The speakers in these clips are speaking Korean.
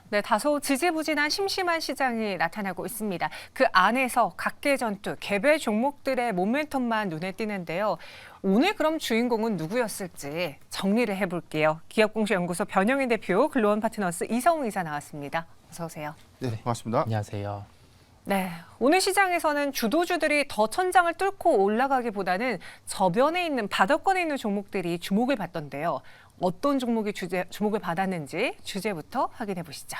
네, 다소 지지부진한 심심한 시장이 나타나고 있습니다. 그 안에서 각계 전투, 개별 종목들의 모멘텀만 눈에 띄는데요. 오늘 그럼 주인공은 누구였을지 정리를 해볼게요. 기업공시연구소 변영인 대표, 글로원 파트너스 이성우 이사 나왔습니다. 어서 오세요. 네, 반갑습니다. 안녕하세요. 네, 오늘 시장에서는 주도주들이 더 천장을 뚫고 올라가기보다는 저변에 있는 바닥권에 있는 종목들이 주목을 받던데요. 어떤 종목이 주목을 받았는지 주제부터 확인해 보시죠.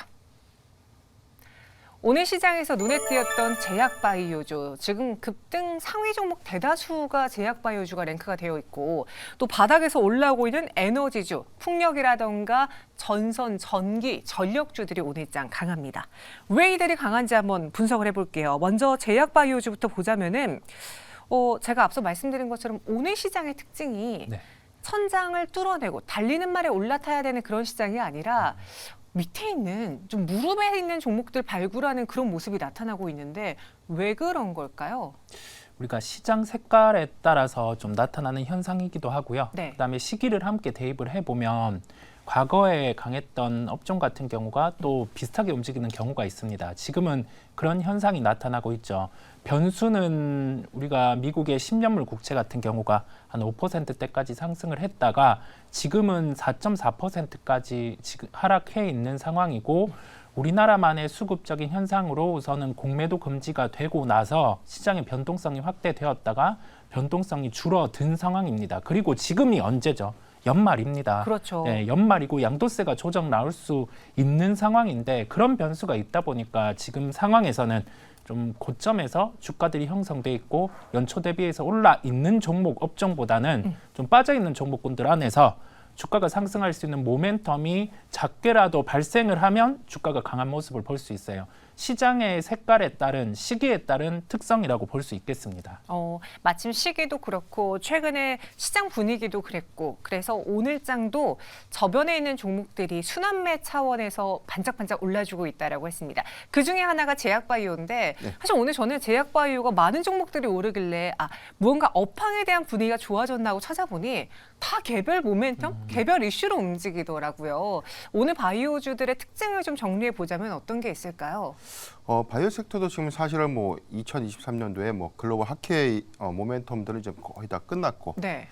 오늘 시장에서 눈에 띄었던 제약바이오주, 지금 급등 상위 종목 대다수가 제약바이오주가 랭크가 되어 있고 또 바닥에서 올라오고 있는 에너지주, 풍력이라던가 전선, 전기, 전력주들이 오늘장 강합니다. 왜 이들이 강한지 한번 분석을 해볼게요. 먼저 제약바이오주부터 보자면은 제가 앞서 말씀드린 것처럼 오늘 시장의 특징이 천장을 뚫어내고 달리는 말에 올라타야 되는 그런 시장이 아니라 밑에 있는 좀 무릎에 있는 종목들 발굴하는 그런 모습이 나타나고 있는데 왜 그런 걸까요? 우리가 시장 색깔에 따라서 좀 나타나는 현상이기도 하고요. 네. 그다음에 시기를 함께 대입을 해보면 과거에 강했던 업종 같은 경우가 또 비슷하게 움직이는 경우가 있습니다. 지금은 그런 현상이 나타나고 있죠. 변수는 우리가 미국의 10년물 국채 같은 경우가 한 5%대까지 상승을 했다가 지금은 4.4%까지 지금 하락해 있는 상황이고 우리나라만의 수급적인 현상으로 우선은 공매도 금지가 되고 나서 시장의 변동성이 확대되었다가 변동성이 줄어든 상황입니다. 그리고 지금이 언제죠? 연말입니다. 그렇죠. 네, 연말이고 양도세가 조정 나올 수 있는 상황인데 그런 변수가 있다 보니까 지금 상황에서는 좀 고점에서 주가들이 형성돼 있고 연초 대비해서 올라 있는 종목 업종보다는 좀 빠져 있는 종목군들 안에서 주가가 상승할 수 있는 모멘텀이 작게라도 발생을 하면 주가가 강한 모습을 볼 수 있어요. 시장의 색깔에 따른 시기에 따른 특성이라고 볼 수 있겠습니다. 마침 시기도 그렇고 최근에 시장 분위기도 그랬고 그래서 오늘장도 저변에 있는 종목들이 순환매 차원에서 반짝반짝 올라주고 있다라고 했습니다. 그중에 하나가 제약바이오인데 사실 오늘 저는 제약바이오가 많은 종목들이 오르길래 무언가 업황에 대한 분위기가 좋아졌나 하고 찾아보니 다 개별 모멘텀, 개별 이슈로 움직이더라고요. 오늘 바이오주들의 특징을 좀 정리해 보자면 어떤 게 있을까요? 바이오 섹터도 지금 사실은 뭐 2023년도에 뭐 글로벌 학회 모멘텀들은 이제 거의 다 끝났고 네.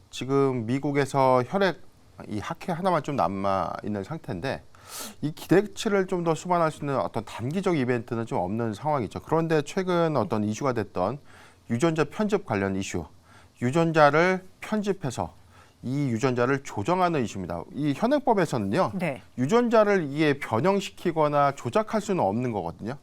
지금 미국에서 혈액 이 학회 하나만 좀 남아 있는 상태인데 이 기대치를 좀 더 수반할 수 있는 어떤 단기적 이벤트는 좀 없는 상황이죠. 그런데 최근 어떤 이슈가 됐던 유전자 편집 관련 이슈, 유전자를 편집해서 이 유전자를 조정하는 이슈입니다. 이 현행법에서는요, 유전자를 이게 변형시키거나 조작할 수는 없는 거거든요.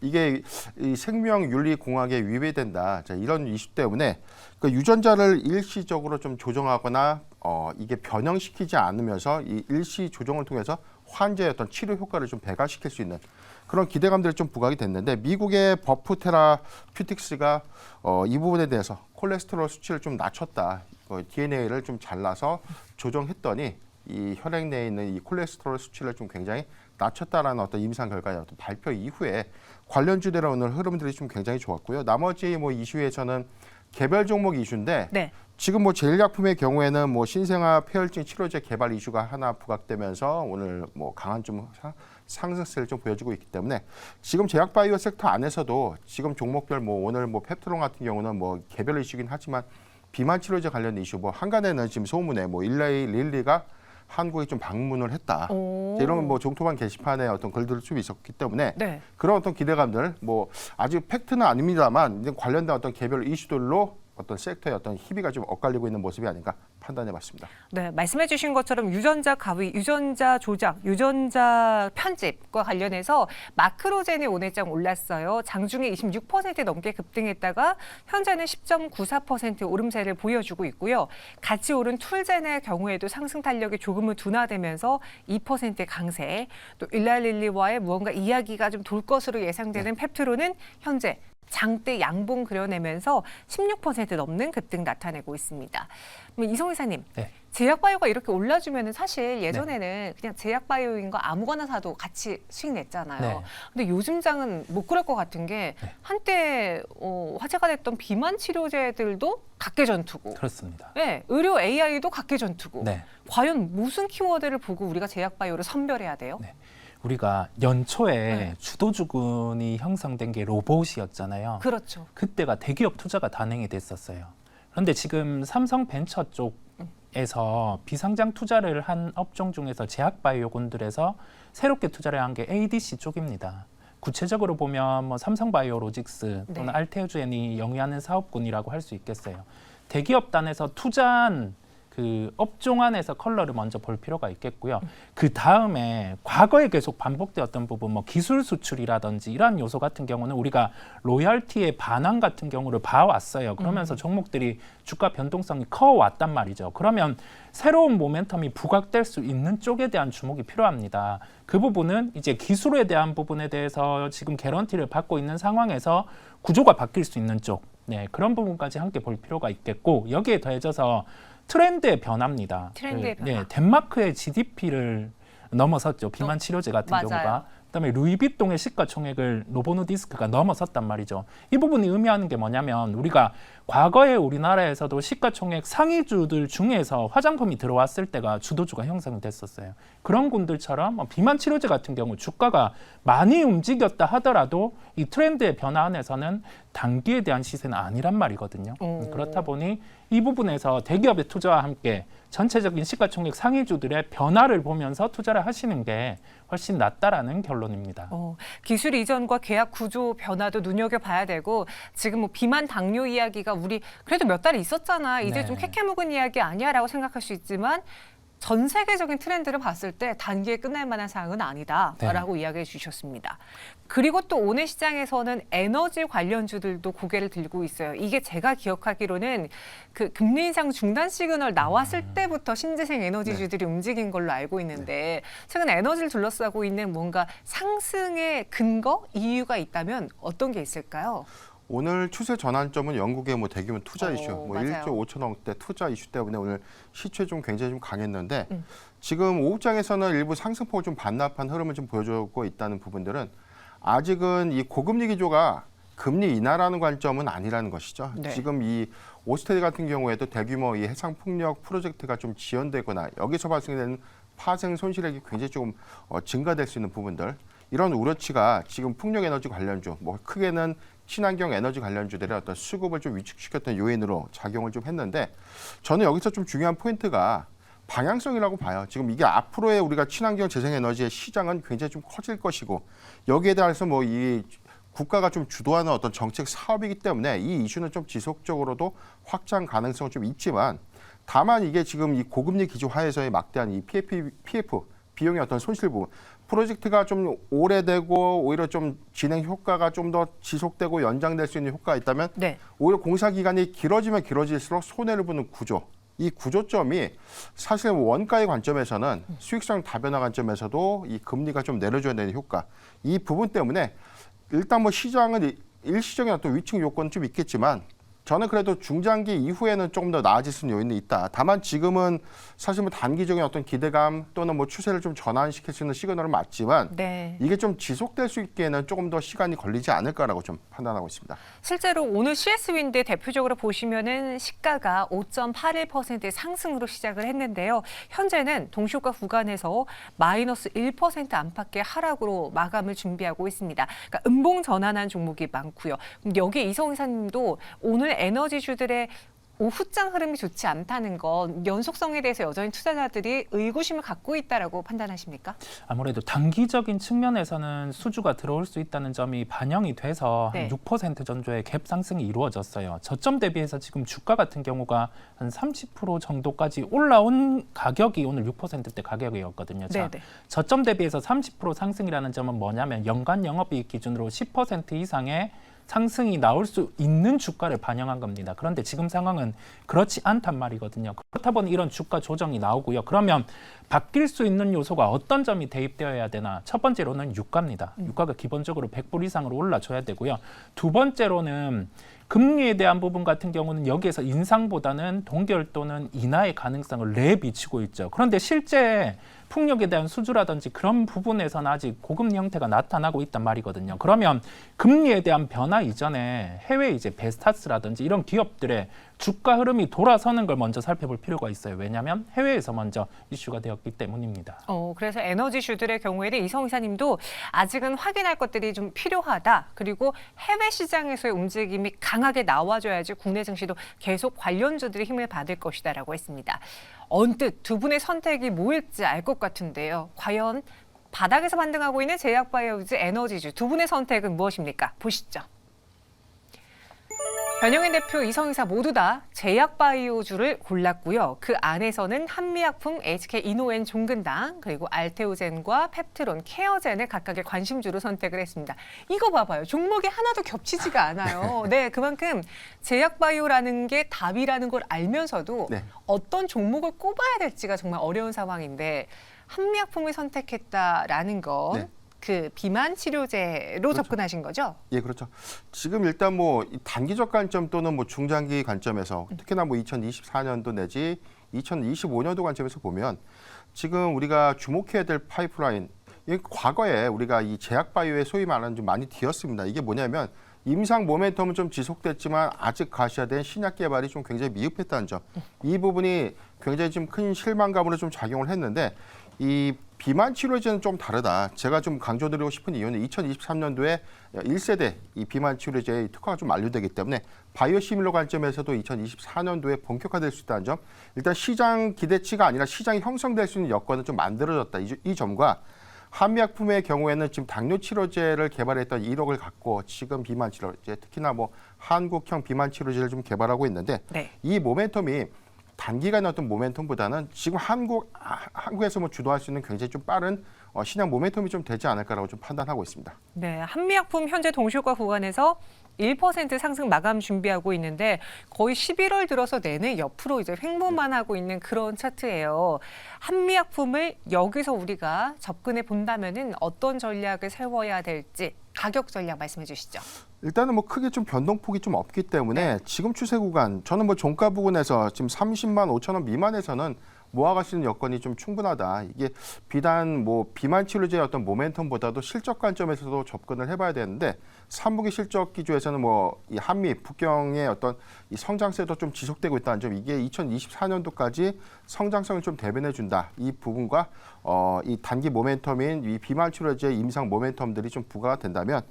이게 이 생명윤리공학에 위배된다. 자, 이런 이슈 때문에 그 유전자를 일시적으로 좀 조정하거나 이게 변형시키지 않으면서 이 일시 조정을 통해서 환자의 어떤 치료 효과를 좀 배가시킬 수 있는 그런 기대감들이 좀 부각이 됐는데 미국의 버프 테라퓨틱스가 이 부분에 대해서 콜레스테롤 수치를 좀 낮췄다. DNA를 좀 잘라서 조정했더니 이 혈액 내에 있는 이 콜레스테롤 수치를 좀 굉장히 낮췄다라는 어떤 임상 결과의 어떤 발표 이후에 관련주들의 오늘 흐름들이 좀 굉장히 좋았고요. 나머지 뭐 이슈에서는 개별 종목 이슈인데 지금 뭐 제일약품의 경우에는 뭐 신생아 폐혈증 치료제 개발 이슈가 하나 부각되면서 오늘 뭐 강한 좀 상승세를 좀 보여주고 있기 때문에 지금 제약바이오 섹터 안에서도 지금 종목별 뭐 오늘 뭐 펩트론 같은 경우는 뭐 개별 이슈긴 하지만 비만 치료제 관련 이슈 뭐 한간에는 지금 소문에 뭐 일라이 릴리가 한국에 좀 방문을 했다. 이런 뭐 종토반 게시판에 어떤 글들이 좀 있었기 때문에 그런 어떤 기대감들 뭐 아직 팩트는 아닙니다만 이제 관련된 어떤 개별 이슈들로 어떤 섹터의 어떤 희비가 좀 엇갈리고 있는 모습이 아닌가 판단해봤습니다. 네, 말씀해주신 것처럼 유전자 가위, 유전자 조작, 유전자 편집과 관련해서 마크로젠이 오늘장 올랐어요. 장중에 26% 넘게 급등했다가 현재는 10.94% 오름세를 보여주고 있고요. 같이 오른 툴젠의 경우에도 상승 탄력이 조금은 둔화되면서 2% 강세. 또 일라릴리와의 무언가 이야기가 좀 돌 것으로 예상되는 펩트론은 현재 장대 양봉 그려내면서 16% 넘는 급등 나타내고 있습니다. 이성 이사님, 제약바이오가 이렇게 올라주면 사실 예전에는 그냥 제약바이오인 거 아무거나 사도 같이 수익 냈잖아요. 근데 요즘 장은 못 그럴 것 같은 게 한때 화제가 됐던 비만 치료제들도 각계 전투고. 그렇습니다. 의료 AI도 각계 전투고. 과연 무슨 키워드를 보고 우리가 제약바이오를 선별해야 돼요? 우리가 연초에 네. 주도주군이 형성된 게 로봇이었잖아요. 그렇죠. 그때가 대기업 투자가 단행이 됐었어요. 그런데 지금 삼성 벤처 쪽에서 비상장 투자를 한 업종 중에서 제약바이오군들에서 새롭게 투자를 한 게 ADC 쪽입니다. 구체적으로 보면 뭐 삼성바이오로직스 또는 네. 알테오젠이 영위하는 사업군이라고 할 수 있겠어요. 대기업 단에서 투자한 그 업종 안에서 컬러를 먼저 볼 필요가 있겠고요. 그 다음에 과거에 계속 반복되었던 부분, 뭐 기술 수출이라든지 이러한 요소 같은 경우는 우리가 로열티의 반환 같은 경우를 봐왔어요. 그러면서 종목들이 주가 변동성이 커왔단 말이죠. 그러면 새로운 모멘텀이 부각될 수 있는 쪽에 대한 주목이 필요합니다. 그 부분은 이제 기술에 대한 부분에 대해서 지금 개런티를 받고 있는 상황에서 구조가 바뀔 수 있는 쪽, 네, 그런 부분까지 함께 볼 필요가 있겠고, 여기에 더해져서 트렌드의 변화입니다. 트렌드의 변화. 네, 덴마크의 GDP를 넘어섰죠. 비만 치료제 같은 맞아요. 경우가. 그다음에 루이비통의 시가총액을 노보노디스크가 넘어섰단 말이죠. 이 부분이 의미하는 게 뭐냐면 우리가 과거에 우리나라에서도 시가총액 상위주들 중에서 화장품이 들어왔을 때가 주도주가 형성이 됐었어요. 그런 군들처럼 비만 치료제 같은 경우 주가가 많이 움직였다 하더라도 이 트렌드의 변화 안에서는 단기에 대한 시세는 아니란 말이거든요. 그렇다 보니 이 부분에서 대기업의 투자와 함께 전체적인 시가총액 상위주들의 변화를 보면서 투자를 하시는 게 훨씬 낫다라는 결론입니다. 기술 이전과 계약 구조 변화도 눈여겨봐야 되고 지금 뭐 비만 당뇨 이야기가 우리 그래도 몇 달 있었잖아. 이제 네. 좀 캐캐묵은 이야기 아니야라고 생각할 수 있지만 전 세계적인 트렌드를 봤을 때 단기에 끝날 만한 사항은 아니다라고 이야기해 주셨습니다. 그리고 또 오늘 시장에서는 에너지 관련주들도 고개를 들고 있어요. 이게 제가 기억하기로는 그 금리 인상 중단 시그널 나왔을 때부터 신재생 에너지주들이 움직인 걸로 알고 있는데 최근 에너지를 둘러싸고 있는 뭔가 상승의 근거, 이유가 있다면 어떤 게 있을까요? 오늘 추세 전환점은 영국의 뭐 대규모 투자 이슈, 뭐 맞아요. 1조 5천억대 투자 이슈 때문에 오늘 시초에 좀 굉장히 좀 강했는데 지금 오후장에서는 일부 상승폭을 좀 반납한 흐름을 좀 보여주고 있다는 부분들은 아직은 이 고금리 기조가 금리 인하라는 관점은 아니라는 것이죠. 네. 지금 이 오스트레일 같은 경우에도 대규모 이 해상 풍력 프로젝트가 좀 지연되거나 여기서 발생되는 파생 손실액이 굉장히 조금 증가될 수 있는 부분들, 이런 우려치가 지금 풍력 에너지 관련주, 뭐 크게는 친환경 에너지 관련주들의 어떤 수급을 좀 위축시켰던 요인으로 작용을 좀 했는데, 저는 여기서 좀 중요한 포인트가 방향성이라고 봐요. 지금 이게 앞으로의 우리가 친환경 재생에너지의 시장은 굉장히 좀 커질 것이고, 여기에 대해서 뭐 이 국가가 좀 주도하는 어떤 정책 사업이기 때문에 이 이슈는 좀 지속적으로도 확장 가능성은 좀 있지만, 다만 이게 지금 이 고금리 기조 하에서의 막대한 이 PF 비용의 어떤 손실 부분, 프로젝트가 좀 오래되고 오히려 좀 진행 효과가 좀 더 지속되고 연장될 수 있는 효과가 있다면 네. 오히려 공사 기간이 길어지면 길어질수록 손해를 보는 구조, 이 구조점이 사실 원가의 관점에서는 수익성 다변화 관점에서도 이 금리가 좀 내려줘야 되는 효과, 이 부분 때문에 일단 뭐 시장은 일시적인 어떤 위축 요건은 좀 있겠지만 저는 그래도 중장기 이후에는 조금 더 나아질 수 있는 요인이 있다. 다만 지금은 사실 뭐 단기적인 어떤 기대감 또는 뭐 추세를 좀 전환시킬 수 있는 시그널은 맞지만 네. 이게 좀 지속될 수 있기에는 조금 더 시간이 걸리지 않을까라고 좀 판단하고 있습니다. 실제로 오늘 CS윈드 대표적으로 보시면은 시가가 5.81% 상승으로 시작을 했는데요. 현재는 동시효과 구간에서 마이너스 1% 안팎의 하락으로 마감을 준비하고 있습니다. 그러니까 음봉 전환한 종목이 많고요. 여기 이성 이사님도 오늘 에너지주들의 오후장 흐름이 좋지 않다는 건 연속성에 대해서 여전히 투자자들이 의구심을 갖고 있다라고 판단하십니까? 아무래도 단기적인 측면에서는 수주가 들어올 수 있다는 점이 반영이 돼서 네. 한 6% 전조의 갭 상승이 이루어졌어요. 저점 대비해서 지금 주가 같은 경우가 한 30% 정도까지 올라온 가격이 오늘 6%대 가격이었거든요. 자, 네네. 저점 대비해서 30% 상승이라는 점은 뭐냐면 연간 영업이익 기준으로 10% 이상의 상승이 나올 수 있는 주가를 반영한 겁니다. 그런데 지금 상황은 그렇지 않단 말이거든요. 그렇다 보니 이런 주가 조정이 나오고요. 그러면 바뀔 수 있는 요소가 어떤 점이 대입되어야 되나? 첫 번째로는 유가입니다. 유가가 기본적으로 100불 이상으로 올라줘야 되고요. 두 번째로는 금리에 대한 부분 같은 경우는 여기에서 인상보다는 동결 또는 인하의 가능성을 내비치고 있죠. 그런데 실제 풍력에 대한 수주라든지 그런 부분에서는 아직 고금리 형태가 나타나고 있단 말이거든요. 그러면 금리에 대한 변화 이전에 해외 이제 베스타스라든지 이런 기업들의 주가 흐름이 돌아서는 걸 먼저 살펴볼 필요가 있어요. 왜냐하면 해외에서 먼저 이슈가 되었기 때문입니다. 그래서 에너지주들의 경우에는 이성 이사님도 아직은 확인할 것들이 좀 필요하다. 그리고 해외 시장에서의 움직임이 강하게 나와줘야지 국내 증시도 계속 관련주들이 힘을 받을 것이다라고 했습니다. 언뜻 두 분의 선택이 뭐일지 알 것 같은데요. 과연 바닥에서 반등하고 있는 제약바이오주, 에너지주 두 분의 선택은 무엇입니까? 보시죠. 변영인 대표, 이성이사 모두 다 제약바이오주를 골랐고요. 그 안에서는 한미약품, HK이노엔 종근당, 그리고 알테오젠과 펩트론, 케어젠을 각각의 관심주로 선택을 했습니다. 이거 봐봐요. 종목이 하나도 겹치지가 않아요. 네, 그만큼 제약바이오라는 게 답이라는 걸 알면서도 네. 어떤 종목을 꼽아야 될지가 정말 어려운 상황인데 한미약품을 선택했다라는 건 네. 그 비만 치료제로 접근하신 거죠? 예, 그렇죠. 지금 일단 뭐이 단기적 관점 또는 뭐 중장기 관점에서 특히나 뭐 2024년도 내지 2025년도 관점에서 보면 지금 우리가 주목해야 될 파이프라인, 이 과거에 우리가 이 제약바이오에 소위 말하는 좀 많이 뒤었습니다. 이게 뭐냐면 임상 모멘텀은 좀 지속됐지만 아직 가시화된 신약 개발이 좀 굉장히 미흡했다는 점. 이 부분이 굉장히 좀 큰 실망감으로 좀 작용을 했는데 이 비만 치료제는 좀 다르다. 제가 좀 강조드리고 싶은 이유는 2023년도에 1세대 이 비만 치료제의 특허가 좀 만료되기 때문에 바이오시밀러 관점에서도 2024년도에 본격화될 수 있다는 점. 일단 시장 기대치가 아니라 시장이 형성될 수 있는 여건은 좀 만들어졌다. 이 점과 한미약품의 경우에는 지금 당뇨 치료제를 개발했던 이력을 갖고 지금 비만 치료제, 특히나 뭐 한국형 비만 치료제를 좀 개발하고 있는데 네. 이 모멘텀이 단기간의 어떤 모멘텀보다는 지금 한국에서 뭐 주도할 수 있는 굉장히 좀 빠른 신약 모멘텀이 좀 되지 않을까라고 좀 판단하고 있습니다. 네, 한미약품 현재 동시효과 구간에서 1% 상승 마감 준비하고 있는데 거의 11월 들어서 내내 옆으로 이제 횡보만 하고 있는 그런 차트예요. 한미약품을 여기서 우리가 접근해 본다면은 어떤 전략을 세워야 될지 가격 전략 말씀해 주시죠. 일단은 뭐 크게 좀 변동폭이 좀 없기 때문에 지금 추세 구간 저는 뭐 종가 부근에서 지금 30만 5천 원 미만에서는 모아갈 수 있는 여건이 좀 충분하다. 이게 비단 뭐 비만 치료제의 어떤 모멘텀보다도 실적 관점에서도 접근을 해봐야 되는데 3분기 실적 기조에서는 뭐 이 한미 북경의 어떤 이 성장세도 좀 지속되고 있다는 점, 이게 2024년도까지 성장성을 좀 대변해준다. 이 부분과 이 단기 모멘텀인 이 비만 치료제 임상 모멘텀들이 좀 부과가 된다면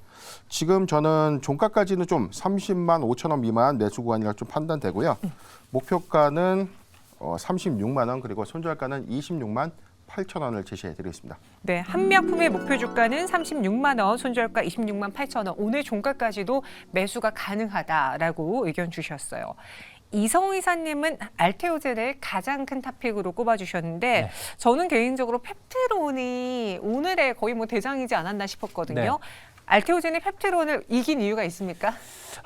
지금 저는 종가까지는 좀 30만 5천 원 미만 매수 구간이라 좀 판단되고요. 목표가는 36만 원, 그리고 손절가는 26만 8천 원을 제시해드리겠습니다. 네, 한미약품의 목표 주가는 36만 원, 손절가 26만 8천 원. 오늘 종가까지도 매수가 가능하다라고 의견 주셨어요. 이성 이사님은 알테오젠을 가장 큰 탑픽으로 꼽아주셨는데 네. 저는 개인적으로 펩트론이 오늘의 거의 뭐 대장이지 않았나 싶었거든요. 네. 알테오젠이 펩트론을 이긴 이유가 있습니까?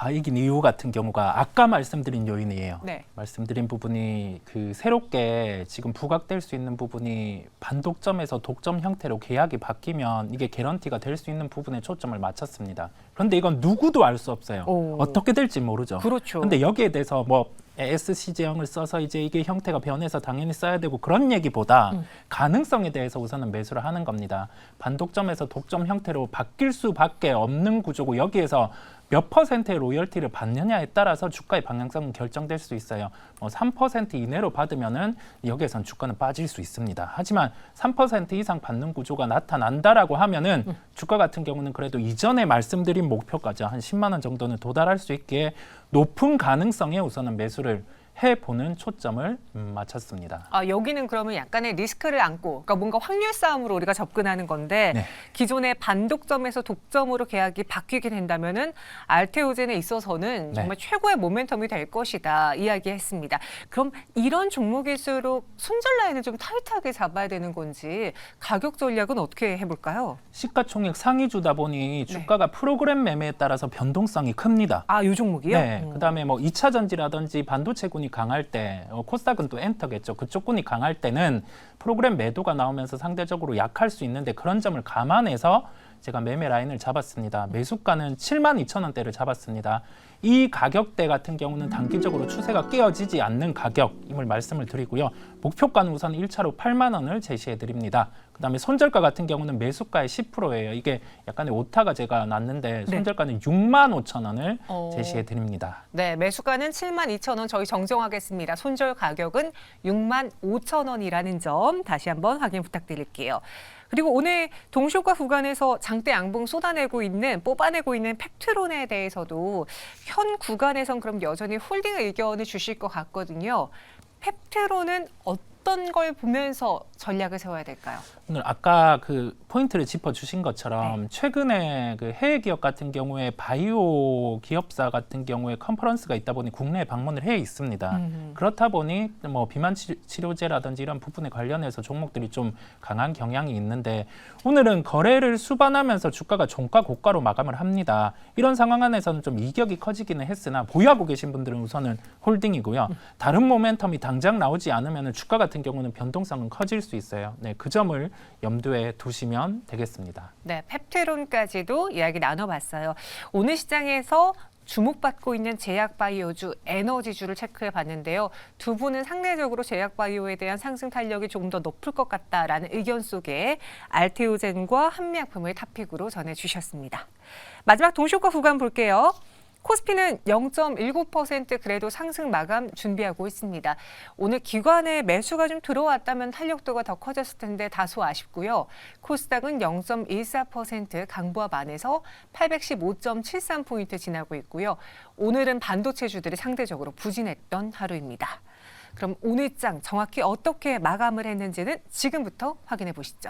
이긴 이유 같은 경우가 아까 말씀드린 요인이에요. 네. 말씀드린 부분이 그 새롭게 지금 부각될 수 있는 부분이 반독점에서 독점 형태로 계약이 바뀌면 이게 개런티가 될 수 있는 부분에 초점을 맞췄습니다. 그런데 이건 누구도 알 수 없어요. 어떻게 될지 모르죠. 그렇죠. 근데 여기에 대해서 뭐 SC제형을 써서 이제 이게 형태가 변해서 당연히 써야 되고 그런 얘기보다 가능성에 대해서 우선은 매수를 하는 겁니다. 반독점에서 독점 형태로 바뀔 수밖에 없는 구조고 여기에서 몇 퍼센트의 로열티를 받느냐에 따라서 주가의 방향성은 결정될 수 있어요. 3% 이내로 받으면은 여기에선 주가는 빠질 수 있습니다. 하지만 3% 이상 받는 구조가 나타난다라고 하면은 주가 같은 경우는 그래도 이전에 말씀드린 목표까지 한 10만 원 정도는 도달할 수 있기에 높은 가능성에 우선은 매수를 해보는 초점을 맞췄습니다. 여기는 그러면 약간의 리스크를 안고, 그러니까 뭔가 확률 싸움으로 우리가 접근하는 건데 네. 기존의 반독점에서 독점으로 계약이 바뀌게 된다면은 알테오젠에 있어서는 네. 정말 최고의 모멘텀이 될 것이다 이야기했습니다. 그럼 이런 종목일수록 손절 라인을 좀 타이트하게 잡아야 되는 건지 가격 전략은 어떻게 해볼까요? 시가총액 상위주다 보니 주가가 프로그램 매매에 따라서 변동성이 큽니다. 이 종목이요? 네. 그다음에 뭐 2차 전지라든지 반도체군이 강할 때, 코스닥은 또 엔터겠죠. 그쪽 군이 강할 때는 프로그램 매도가 나오면서 상대적으로 약할 수 있는데 그런 점을 감안해서 제가 매매 라인을 잡았습니다. 매수가는 72,000원대를 잡았습니다. 이 가격대 같은 경우는 단기적으로 추세가 깨어지지 않는 가격임을 말씀을 드리고요. 목표가는 우선 1차로 8만 원을 제시해 드립니다. 그다음에 손절가 같은 경우는 매수가의 10%예요. 이게 약간의 오타가 제가 났는데 손절가는 6만 5천 원을 제시해 드립니다. 네, 매수가는 72,000원 저희 정정하겠습니다. 손절 가격은 6만 5천 원이라는 점 다시 한번 확인 부탁드릴게요. 그리고 오늘 동시효과 구간에서 장대 양봉 뽑아내고 있는 펩트론에 대해서도 현 구간에선 그럼 여전히 홀딩 의견을 주실 것 같거든요. 펩트론은 어떤 걸 보면서 전략을 세워야 될까요? 오늘 아까 그 포인트를 짚어주신 것처럼 최근에 그 해외 기업 같은 경우에 바이오 기업사 같은 경우에 컨퍼런스가 있다 보니 국내에 방문을 해 있습니다. 그렇다 보니 뭐 비만 치료제라든지 이런 부분에 관련해서 종목들이 좀 강한 경향이 있는데 오늘은 거래를 수반하면서 주가가 종가 고가로 마감을 합니다. 이런 상황 안에서는 좀 이격이 커지기는 했으나 보유하고 계신 분들은 우선은 홀딩이고요. 다른 모멘텀이 당장 나오지 않으면 주가 같은 경우는 변동성은 커질 수 있어요. 네, 그 점을 염두에 두시면 되겠습니다. 네, 펩트론까지도 이야기 나눠봤어요. 오늘 시장에서 주목받고 있는 제약바이오주, 에너지주를 체크해 봤는데요. 두 분은 상대적으로 제약바이오에 대한 상승 탄력이 조금 더 높을 것 같다라는 의견 속에 알테오젠과 한미약품을 탑픽으로 전해주셨습니다. 마지막 동시효과 구간 볼게요. 코스피는 0.19% 그래도 상승 마감 준비하고 있습니다. 오늘 기관의 매수가 좀 들어왔다면 탄력도가 더 커졌을 텐데 다소 아쉽고요. 코스닥은 0.14% 강보합 안에서 815.73포인트 지나고 있고요. 오늘은 반도체주들이 상대적으로 부진했던 하루입니다. 그럼 오늘 장 정확히 어떻게 마감을 했는지는 지금부터 확인해 보시죠.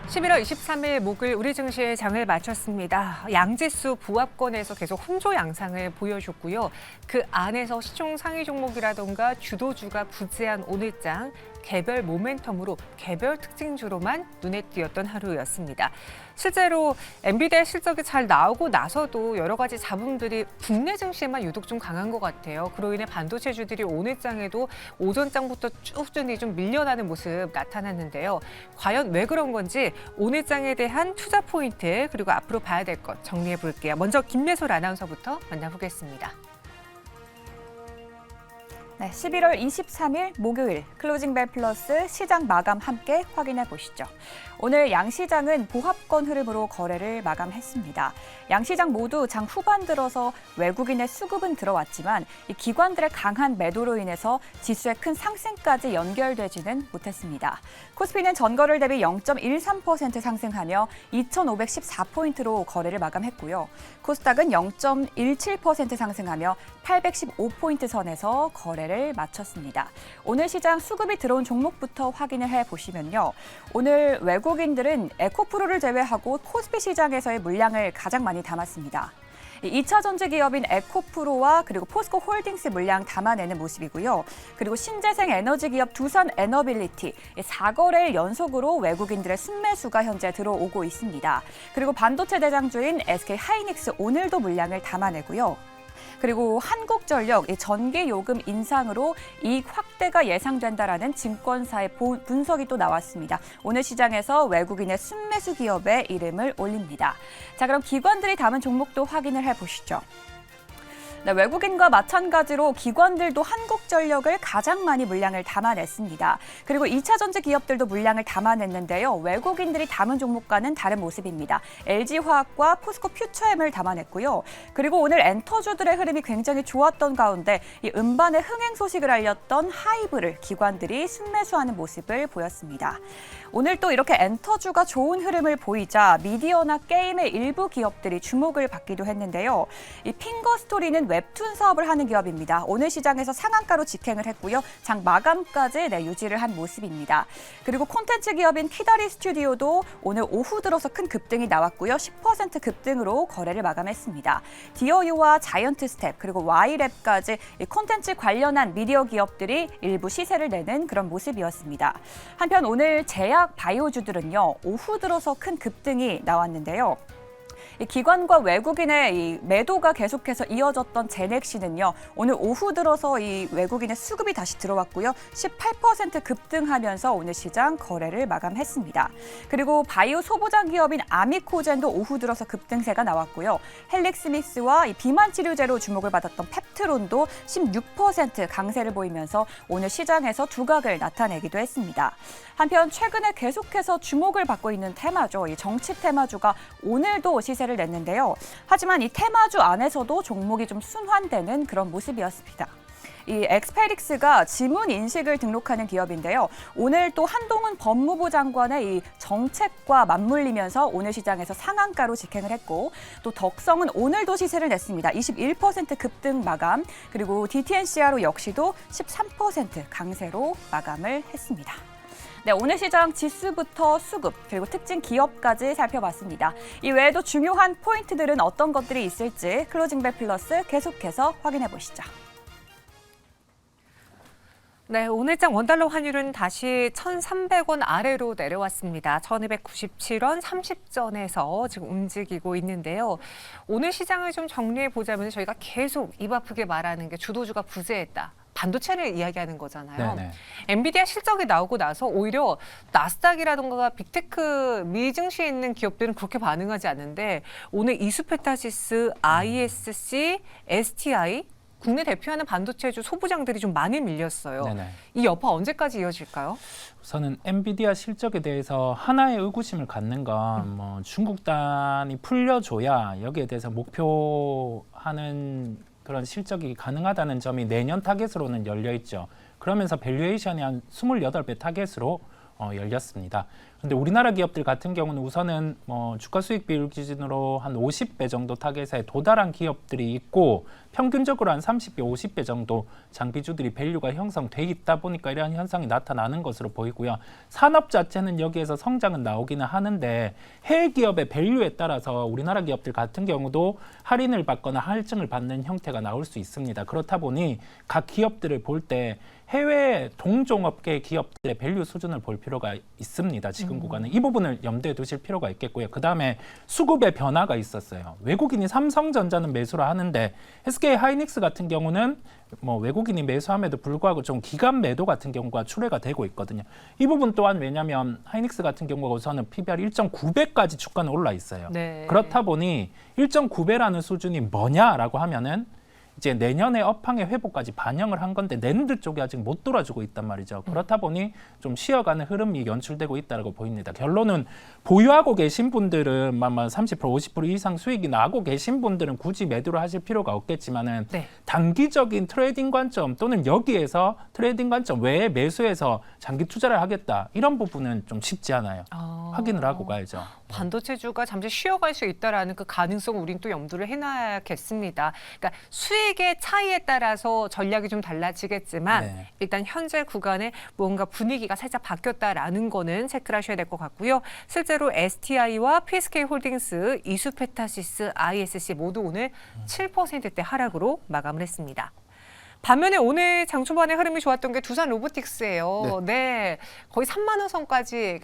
(11월 23일) 목요일 우리 증시의 장을 마쳤습니다. 양지수 부합권에서 계속 혼조 양상을 보여줬고요. 그 안에서 시총 상위 종목이라던가 주도주가 부재한 오늘장 개별 모멘텀으로 개별 특징주로만 눈에 띄었던 하루였습니다. 실제로 엔비디아 실적이 잘 나오고 나서도 여러 가지 잡음들이 국내 증시에만 유독 좀 강한 것 같아요. 그로 인해 반도체주들이 오늘장에도 오전장부터 쭉쭉 좀 밀려나는 모습 나타났는데요. 과연 왜 그런 건지 오늘장에 대한 투자 포인트 그리고 앞으로 봐야 될 것 정리해 볼게요. 먼저 김예솔 아나운서부터 만나보겠습니다. 네, 11월 23일 목요일 클로징벨 플러스 시장 마감 함께 확인해 보시죠. 오늘 양시장은 보합권 흐름으로 거래를 마감했습니다. 양시장 모두 장 후반 들어서 외국인의 수급은 들어왔지만 이 기관들의 강한 매도로 인해서 지수의 큰 상승까지 연결되지는 못했습니다. 코스피는 전거래 대비 0.13% 상승하며 2,514포인트로 거래를 마감했고요. 코스닥은 0.17% 상승하며 815포인트 선에서 거래를 마쳤습니다. 오늘 시장 수급이 들어온 종목부터 확인을 해보시면요. 오늘 외국인들은 에코프로를 제외하고 코스피 시장에서의 물량을 가장 많이 담았습니다. 2차 전지 기업인 에코프로와 그리고 포스코 홀딩스 물량 담아내는 모습이고요. 그리고 신재생 에너지 기업 두산 에너빌리티 4거래일 연속으로 외국인들의 순매수가 현재 들어오고 있습니다. 그리고 반도체 대장주인 SK 하이닉스 오늘도 물량을 담아내고요. 그리고 한국전력 전기 요금 인상으로 이익 확대가 예상된다라는 증권사의 분석이 또 나왔습니다. 오늘 시장에서 외국인의 순매수 기업의 이름을 올립니다. 자, 그럼 기관들이 담은 종목도 확인을 해보시죠. 네, 외국인과 마찬가지로 기관들도 한국전력을 가장 많이 물량을 담아냈습니다. 그리고 2차 전지 기업들도 물량을 담아냈는데요. 외국인들이 담은 종목과는 다른 모습입니다. LG화학과 포스코 퓨처엠을 담아냈고요. 그리고 오늘 엔터주들의 흐름이 굉장히 좋았던 가운데 이 음반의 흥행 소식을 알렸던 하이브를 기관들이 순매수하는 모습을 보였습니다. 오늘 또 이렇게 엔터주가 좋은 흐름을 보이자 미디어나 게임의 일부 기업들이 주목을 받기도 했는데요. 이 핑거스토리는 웹툰 사업을 하는 기업입니다. 오늘 시장에서 상한가로 직행을 했고요. 장 마감까지 유지를 한 모습입니다. 그리고 콘텐츠 기업인 키다리 스튜디오도 오늘 오후 들어서 큰 급등이 나왔고요. 10% 급등으로 거래를 마감했습니다. 디어유와 자이언트 스텝 그리고 Y랩까지 콘텐츠 관련한 미디어 기업들이 일부 시세를 내는 그런 모습이었습니다. 한편 오늘 제약 바이오주들은요. 오후 들어서 큰 급등이 나왔는데요. 이 기관과 외국인의 이 매도가 계속해서 이어졌던 제넥시는요. 오늘 오후 들어서 이 외국인의 수급이 다시 들어왔고요. 18% 급등하면서 오늘 시장 거래를 마감했습니다. 그리고 바이오 소보장 기업인 아미코젠도 오후 들어서 급등세가 나왔고요. 헬릭스미스와 이 비만 치료제로 주목을 받았던 펩트론도 16% 강세를 보이면서 오늘 시장에서 두각을 나타내기도 했습니다. 한편 최근에 계속해서 주목을 받고 있는 테마죠. 이 정치 테마주가 오늘도 시세를 냈는데요. 하지만 이 테마주 안에서도 종목이 좀 순환되는 그런 모습이었습니다. 이 엑스페릭스가 지문 인식을 등록하는 기업인데요. 오늘 또 한동훈 법무부 장관의 이 정책과 맞물리면서 오늘 시장에서 상한가로 직행을 했고, 또 덕성은 오늘도 시세를 냈습니다. 21% 급등 마감, 그리고 DTNCR로 역시도 13% 강세로 마감을 했습니다. 네, 오늘 시장 지수부터 수급, 그리고 특징 기업까지 살펴봤습니다. 이 외에도 중요한 포인트들은 어떤 것들이 있을지 클로징벨 플러스 계속해서 확인해 보시죠. 네, 오늘장 원달러 환율은 다시 1,300원 아래로 내려왔습니다. 1,297원 30전에서 지금 움직이고 있는데요. 오늘 시장을 좀 정리해 보자면 저희가 계속 입 아프게 말하는 게 주도주가 부재했다. 반도체를 이야기하는 거잖아요. 네네. 엔비디아 실적이 나오고 나서 오히려 나스닥이라든가 빅테크 미증시에 있는 기업들은 그렇게 반응하지 않는데 오늘 이수페타시스, ISC, STI 국내 대표하는 반도체주 소부장들이 좀 많이 밀렸어요. 네네. 이 여파 언제까지 이어질까요? 우선은 엔비디아 실적에 대해서 하나의 의구심을 갖는 건 뭐 중국단이 풀려줘야 여기에 대해서 목표하는 그런 실적이 가능하다는 점이 내년 타겟으로는 열려 있죠. 그러면서 밸류에이션이 한 28배 타겟으로 열렸습니다. 그런데 우리나라 기업들 같은 경우는 우선은 주가 수익 비율 기준으로 한 50배 정도 타겟에 도달한 기업들이 있고 평균적으로 한 30배, 50배 정도 장비주들이 밸류가 형성돼 있다 보니까 이러한 현상이 나타나는 것으로 보이고요. 산업 자체는 여기에서 성장은 나오기는 하는데 해외 기업의 밸류에 따라서 우리나라 기업들 같은 경우도 할인을 받거나 할증을 받는 형태가 나올 수 있습니다. 그렇다 보니 각 기업들을 볼 때 해외 동종업계 기업들의 밸류 수준을 볼 필요가 있습니다. 지금 구간은 이 부분을 염두에 두실 필요가 있겠고요. 그다음에 수급의 변화가 있었어요. 외국인이 삼성전자는 매수를 하는데 SK 하이닉스 같은 경우는 외국인이 매수함에도 불구하고 좀 기간 매도 같은 경우가 출회가 되고 있거든요. 이 부분 또한 왜냐하면 하이닉스 같은 경우가 우선은 PBR 1.9배까지 주가는 올라 있어요. 네. 그렇다 보니 1.9배라는 수준이 뭐냐라고 하면은 이제 내년에 업황의 회복까지 반영을 한 건데 낸드 쪽이 아직 못 돌아주고 있단 말이죠. 그렇다 보니 좀 쉬어가는 흐름이 연출되고 있다고 보입니다. 결론은 보유하고 계신 분들은 30%, 50% 이상 수익이 나고 계신 분들은 굳이 매도를 하실 필요가 없겠지만은 네. 단기적인 트레이딩 관점 또는 여기에서 트레이딩 관점 외에 매수해서 장기 투자를 하겠다 이런 부분은 좀 쉽지 않아요. 확인을 하고 가야죠. 반도체주가 잠시 쉬어갈 수 있다라는 그 가능성 우린 또 염두를 해놔야겠습니다. 그러니까 수익의 차이에 따라서 전략이 좀 달라지겠지만 네. 일단 현재 구간에 뭔가 분위기가 살짝 바뀌었다라는 거는 체크를 하셔야 될 것 같고요. 실제로 STI와 PSK홀딩스, 이수페타시스, ISC 모두 오늘 7%대 하락으로 마감을 했습니다. 반면에 오늘 장 초반에 흐름이 좋았던 게 두산 로보틱스예요. 네, 거의 3만 원 선까지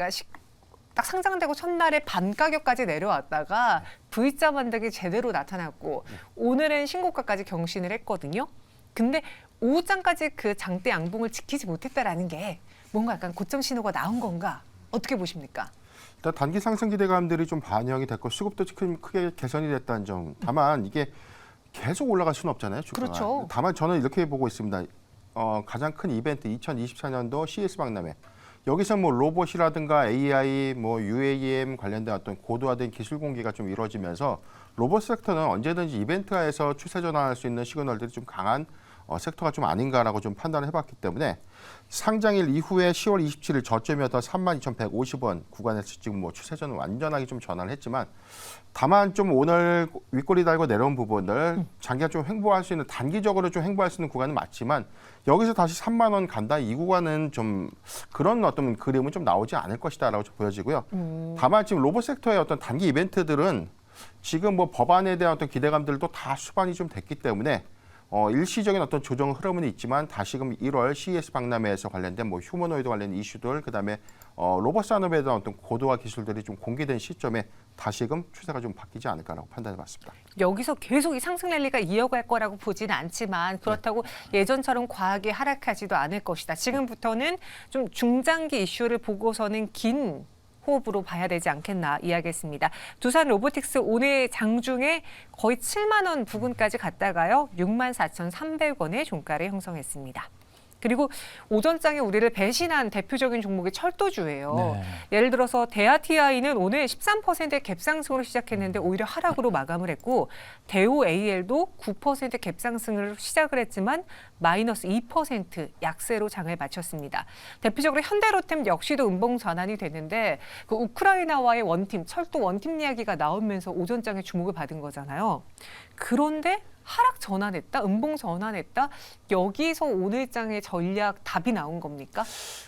딱 상장되고 첫날에 반 가격까지 내려왔다가 V자 만들기 제대로 나타났고 오늘은 신고가까지 경신을 했거든요. 근데 오후장까지 그 장대 양봉을 지키지 못했다라는 게 뭔가 약간 고점 신호가 나온 건가? 어떻게 보십니까? 일단 단기 상승 기대감들이 좀 반영이 됐고 수급도 크게 개선이 됐다는 점. 다만 이게 계속 올라갈 수는 없잖아요. 주가가. 그렇죠. 다만 저는 이렇게 보고 있습니다. 가장 큰 이벤트 2024년도 CES 박람회. 여기서 로봇이라든가 AI, UAM 관련된 어떤 고도화된 기술 공개가 좀 이루어지면서 로봇 섹터는 언제든지 이벤트화에서 추세 전환할 수 있는 시그널들이 좀 강한 섹터가 좀 아닌가라고 좀 판단을 해봤기 때문에 상장일 이후에 10월 27일 저점이었던 32,150원 구간에서 지금 추세전은 완전하게 좀 전환을 했지만 다만 좀 오늘 윗꼬리 달고 내려온 부분들 장기간 좀 횡보할 수 있는 단기적으로 좀 횡보할 수 있는 구간은 맞지만 여기서 다시 3만 원 간다 이 구간은 좀 그런 어떤 그림은 좀 나오지 않을 것이다라고 좀 보여지고요. 다만 지금 로봇 섹터의 어떤 단기 이벤트들은 지금 법안에 대한 어떤 기대감들도 다 수반이 좀 됐기 때문에 일시적인 어떤 조정 흐름은 있지만 다시금 1월 CES 박람회에서 관련된 휴머노이드 관련 이슈들 그다음에 로봇 산업에 대한 어떤 고도화 기술들이 좀 공개된 시점에 다시금 추세가 좀 바뀌지 않을까라고 판단해봤습니다. 여기서 계속 이 상승 랠리가 이어갈 거라고 보지는 않지만 그렇다고 예전처럼 과하게 하락하지도 않을 것이다. 지금부터는 좀 중장기 이슈를 보고서는 긴 호흡으로 봐야 되지 않겠나 이야기했습니다. 두산 로보틱스 오늘 장중에 거의 7만 원 부근까지 갔다가요. 64,300원의 종가를 형성했습니다. 그리고 오전장에 우리를 배신한 대표적인 종목이 철도주예요. 네. 예를 들어서 대하TI는 오늘 13%의 갭상승으로 시작했는데 오히려 하락으로 마감을 했고 대우 AL도 9% 갭상승으로 시작을 했지만 마이너스 2% 약세로 장을 마쳤습니다. 대표적으로 현대로템 역시도 음봉 전환이 됐는데 그 우크라이나와의 원팀, 철도 원팀 이야기가 나오면서 오전장에 주목을 받은 거잖아요. 그런데 하락 전환했다, 음봉 전환했다. 여기서 오늘장의 전략 답이 나온 겁니까?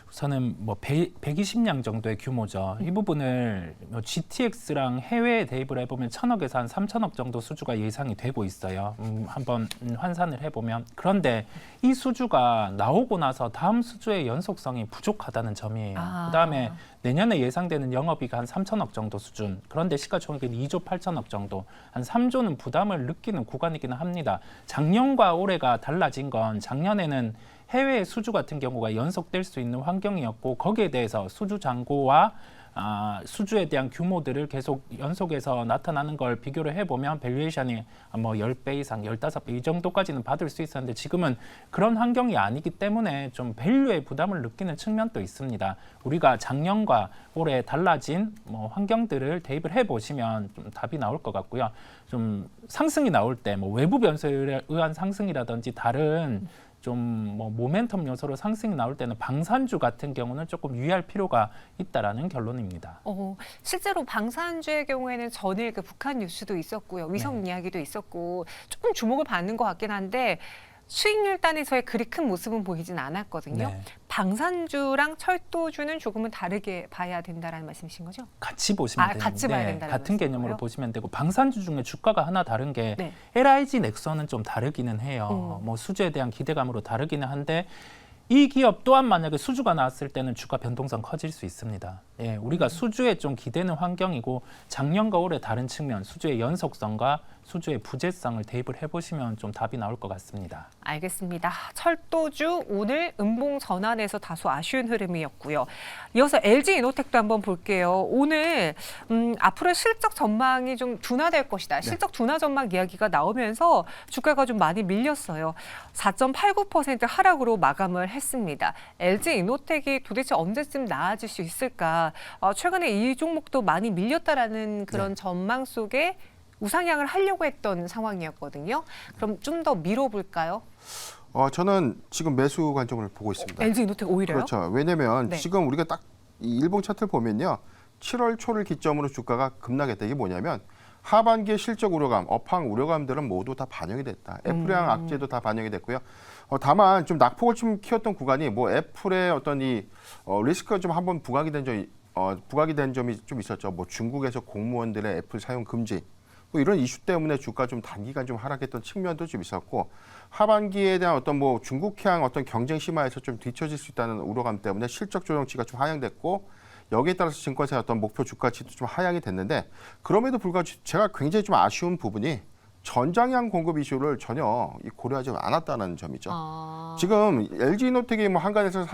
우선은 뭐 120량 정도의 규모죠. 이 부분을 GTX랑 해외에 대입을 해보면 1,000억에서 한 3,000억 정도 수주가 예상이 되고 있어요. 한번 환산을 해보면. 그런데 이 수주가 나오고 나서 다음 수주의 연속성이 부족하다는 점이에요. 그다음에 내년에 예상되는 영업이익 한 3,000억 정도 수준. 그런데 시가총액은 2조 8천억 정도. 한 3조는 부담을 느끼는 구간이기는 합니다. 작년과 올해가 달라진 건 작년에는 해외 수주 같은 경우가 연속될 수 있는 환경이었고 거기에 대해서 수주 잔고와 수주에 대한 규모들을 계속 연속해서 나타나는 걸 비교를 해보면 밸류에이션이 뭐 10배 이상, 15배 이 정도까지는 받을 수 있었는데 지금은 그런 환경이 아니기 때문에 좀 밸류의 부담을 느끼는 측면도 있습니다. 우리가 작년과 올해 달라진 뭐 환경들을 대입을 해보시면 좀 답이 나올 것 같고요. 좀 상승이 나올 때 뭐 외부 변수에 의한 상승이라든지 다른 좀 뭐 모멘텀 요소로 상승이 나올 때는 방산주 같은 경우는 조금 유의할 필요가 있다라는 결론입니다. 실제로 방산주의 경우에는 전일 그 북한 뉴스도 있었고요. 위성 이야기도 있었고 조금 주목을 받는 것 같긴 한데 수익률 단에서의 그리 큰 모습은 보이진 않았거든요. 네. 방산주랑 철도주는 조금은 다르게 봐야 된다라는 말씀이신 거죠? 같이 보시면 되는데 같이 봐야 된다는 같은 개념으로 말씀이고요? 보시면 되고 방산주 중에 주가가 하나 다른 게 네. LIG 넥슨은 좀 다르기는 해요. 뭐 수주에 대한 기대감으로 다르기는 한데 이 기업 또한 만약에 수주가 나왔을 때는 주가 변동성 커질 수 있습니다. 예, 우리가 수주에 좀 기대는 환경이고 작년과 올해 다른 측면, 수주의 연속성과 수주의 부재성을 대입을 해보시면 좀 답이 나올 것 같습니다. 알겠습니다. 철도주 오늘 음봉 전환에서 다소 아쉬운 흐름이었고요. 이어서 LG이노텍도 한번 볼게요. 오늘 앞으로 실적 전망이 좀 둔화될 것이다. 실적 둔화 전망 이야기가 나오면서 주가가 좀 많이 밀렸어요. 4.89% 하락으로 마감을 했습니다. LG이노텍이 도대체 언제쯤 나아질 수 있을까? 최근에 이 종목도 많이 밀렸다라는 그런 전망 속에 우상향을 하려고 했던 상황이었거든요. 그럼 좀 더 밀어볼까요? 저는 지금 매수 관점을 보고 있습니다. LG이노텍 오히려요? 그렇죠. 왜냐하면 네. 지금 우리가 딱 이 일봉 차트를 보면요. 7월 초를 기점으로 주가가 급락했다. 이게 뭐냐면 하반기의 실적 우려감, 업황 우려감들은 모두 다 반영이 됐다. 애플이랑 악재도 다 반영이 됐고요. 다만 좀 낙폭을 좀 키웠던 구간이 뭐 애플의 어떤 이 리스크가 좀 한번 부각이 된 점이 좀 있었죠. 뭐 중국에서 공무원들의 애플 사용 금지. 뭐 이런 이슈 때문에 주가 좀 단기간 좀 하락했던 측면도 좀 있었고 하반기에 대한 어떤 뭐 중국향 어떤 경쟁 심화에서 좀 뒤처질 수 있다는 우려감 때문에 실적 조정치가 좀 하향됐고 여기에 따라서 증권사의 어떤 목표 주가치도 좀 하향이 됐는데 그럼에도 불구하고 제가 굉장히 좀 아쉬운 부분이 전장량 공급 이슈를 전혀 고려하지 않았다는 점이죠. 지금 LG이노텍이 뭐 한간에서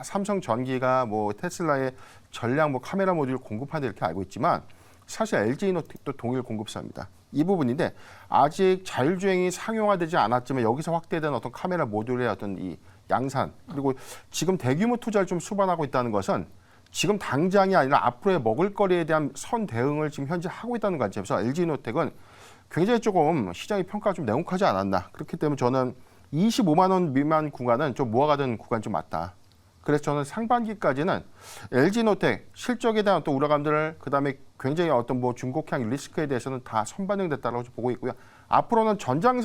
삼성전기가 뭐 테슬라의 전량 뭐 카메라 모듈 공급한다 이렇게 알고 있지만 사실 LG이노텍도 동일 공급사입니다. 이 부분인데 아직 자율주행이 상용화되지 않았지만 여기서 확대된 어떤 카메라 모듈의 어떤 이 양산 그리고 지금 대규모 투자를 좀 수반하고 있다는 것은 지금 당장이 아니라 앞으로의 먹을거리에 대한 선 대응을 지금 현재 하고 있다는 관점에서 LG이노텍은 굉장히 조금 시장의 평가가 좀 냉혹하지 않았나. 그렇기 때문에 저는 25만 원 미만 구간은 좀 모아가던 구간 좀 맞다. 그래서 저는 상반기까지는 LG이노텍 실적에 대한 어떤 우려감들을 그다음에 굉장히 어떤 뭐 중국향 리스크에 대해서는 다 선반영됐다고 보고 있고요. 앞으로는 전장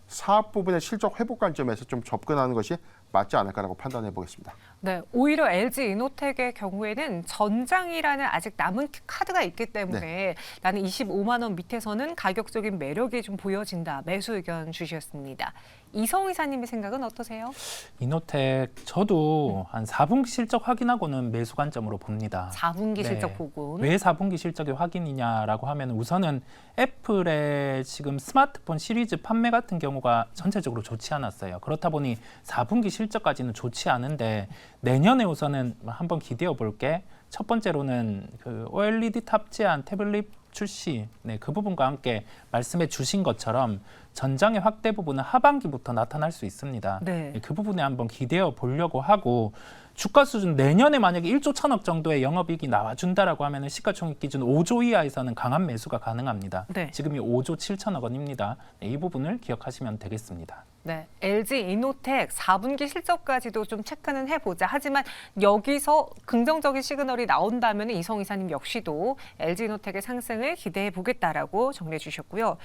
사업 부분의 실적 회복 관점에서 좀 접근하는 것이 맞지 않을까라고 판단해 보겠습니다. 네, 오히려 LG 이노텍의 경우에는 전장이라는 아직 남은 카드가 있기 때문에 나는 25만 원 밑에서는 가격적인 매력이 좀 보여진다. 매수 의견 주셨습니다. 이성 이사님의 생각은 어떠세요? 이노텍 저도 한 4분기 실적 확인하고는 매수 관점으로 봅니다. 4분기 네. 실적 보고. 왜 4분기 실적이 확인이냐라고 하면 우선은 애플의 지금 스마트폰 시리즈 판매 같은 경우가 전체적으로 좋지 않았어요. 그렇다 보니 4분기 실적까지는 좋지 않은데 내년에 우선은 한번 기대해 볼게. 첫 번째로는 그 OLED 탑재한 태블릿 출시, 네, 그 부분과 함께 말씀해 주신 것처럼 전장의 확대 부분은 하반기부터 나타날 수 있습니다. 네. 그 부분에 한번 기대해 보려고 하고 주가 수준 내년에 만약에 1조 1천억 정도의 영업이익이 나와준다라고 하면 시가총액 기준 5조 이하에서는 강한 매수가 가능합니다. 네. 지금이 5조 7천억 원입니다. 네, 이 부분을 기억하시면 되겠습니다. 네, LG 이노텍 4분기 실적까지도 좀 체크는 해보자. 하지만 여기서 긍정적인 시그널이 나온다면 이성 이사님 역시도 LG 이노텍의 상승을 기대해 보겠다라고 정리해 주셨고요.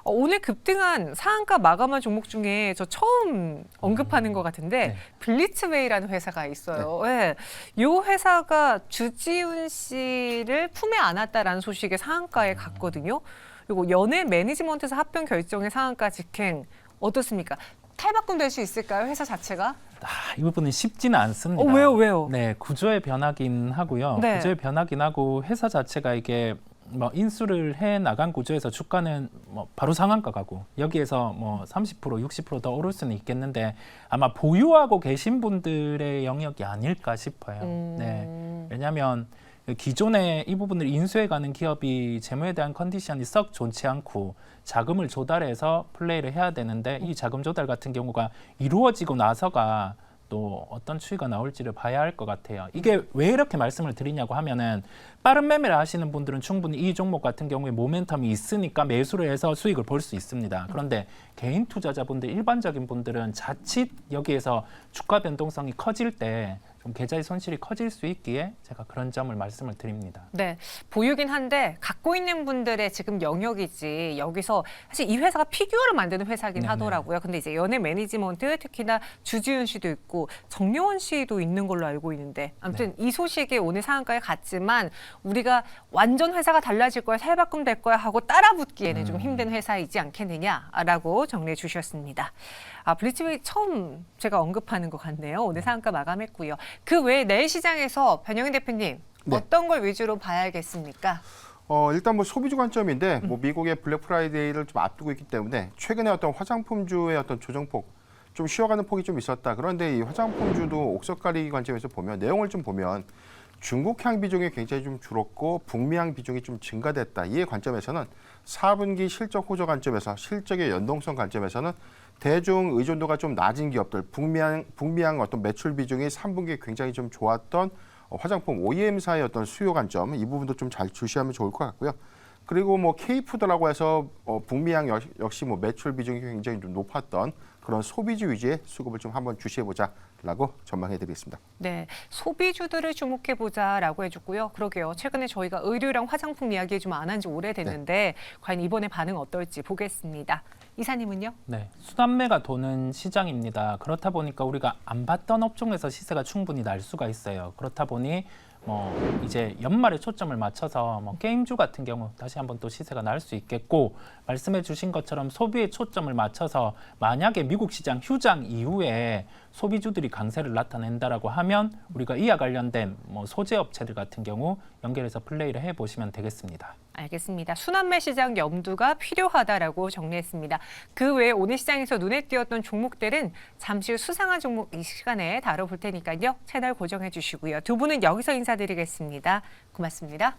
오늘 급등한 상한가 마감한 종목 중에 저 처음 언급하는 것 같은데 네. 블리츠웨이라는 회사가 있어요. 네. 이 회사가 주지훈 씨를 품에 안았다라는 소식에 상한가에 갔거든요. 그리고 연예 매니지먼트에서 합병 결정의 상한가 직행 어떻습니까? 탈바꿈 될 수 있을까요? 회사 자체가? 이 부분은 쉽지는 않습니다. 왜요? 네, 구조의 변화긴 하고요. 네. 구조의 변화긴 하고 회사 자체가 이게 뭐 인수를 해 나간 구조에서 주가는 뭐 바로 상한가 가고 여기에서 뭐 30% 60% 더 오를 수는 있겠는데 아마 보유하고 계신 분들의 영역이 아닐까 싶어요. 네, 왜냐하면 기존에 이 부분을 인수해가는 기업이 재무에 대한 컨디션이 썩 좋지 않고 자금을 조달해서 플레이를 해야 되는데 이 자금 조달 같은 경우가 이루어지고 나서가 또 어떤 추이가 나올지를 봐야 할 것 같아요. 이게 왜 이렇게 말씀을 드리냐고 하면은 빠른 매매를 하시는 분들은 충분히 이 종목 같은 경우에 모멘텀이 있으니까 매수를 해서 수익을 볼 수 있습니다. 그런데 개인 투자자분들, 일반적인 분들은 자칫 여기에서 주가 변동성이 커질 때 좀 계좌의 손실이 커질 수 있기에 제가 그런 점을 말씀을 드립니다. 네, 보유긴 한데 갖고 있는 분들의 지금 영역이지 여기서 사실 이 회사가 피규어를 만드는 회사긴 네네. 하더라고요. 근데 이제 연예 매니지먼트 특히나 주지훈 씨도 있고 정려원 씨도 있는 걸로 알고 있는데 아무튼 이 소식이 오늘 상한가에 갔지만 우리가 완전 회사가 달라질 거야, 탈바꿈 될 거야 하고 따라붙기에는 좀 힘든 회사이지 않겠느냐라고 정리해 주셨습니다. 블리츠웨이 처음 제가 언급하는 것 같네요. 오늘 상한가 마감했고요. 그 외에 내일 시장에서 변영인 대표님 네. 어떤 걸 위주로 봐야겠습니까? 일단 뭐 소비주 관점인데 뭐 미국의 블랙 프라이데이를 좀 앞두고 있기 때문에 최근에 어떤 화장품주의 어떤 조정폭 좀 쉬어가는 폭이 좀 있었다. 그런데 이 화장품주도 옥석 가리기 관점에서 보면 내용을 좀 보면 중국향 비중이 굉장히 좀 줄었고 북미향 비중이 좀 증가됐다. 이의 관점에서는 4분기 실적 호조 관점에서 실적의 연동성 관점에서는 대중 의존도가 좀 낮은 기업들, 북미향 어떤 매출 비중이 3분기에 굉장히 좀 좋았던 화장품 OEM사의 어떤 수요 관점 이 부분도 좀 잘 주시하면 좋을 것 같고요. 그리고 뭐 K푸드라고 해서 북미향 역시 뭐 매출 비중이 굉장히 좀 높았던 그런 소비주 위주의 수급을 좀 한번 주시해보자라고 전망해드리겠습니다. 네, 소비주들을 주목해보자라고 해줬고요. 그러게요. 최근에 저희가 의류랑 화장품 이야기 좀 안 한 지 오래됐는데 과연 이번에 반응 어떨지 보겠습니다. 이사님은요? 네, 순환매가 도는 시장입니다. 그렇다 보니까 우리가 안 봤던 업종에서 시세가 충분히 날 수가 있어요. 그렇다 보니 뭐 이제 연말에 초점을 맞춰서 뭐 게임주 같은 경우 다시 한번 또 시세가 날 수 있겠고 말씀해 주신 것처럼 소비에 초점을 맞춰서 만약에 미국 시장 휴장 이후에 소비주들이 강세를 나타낸다라고 하면 우리가 이와 관련된 뭐 소재 업체들 같은 경우 연결해서 플레이를 해 보시면 되겠습니다. 알겠습니다. 순환매 시장 염두가 필요하다라고 정리했습니다. 그 외에 오늘 시장에서 눈에 띄었던 종목들은 잠시 후 수상한 종목 이 시간에 다뤄볼 테니까요. 채널 고정해 주시고요. 두 분은 여기서 인사드리겠습니다. 고맙습니다.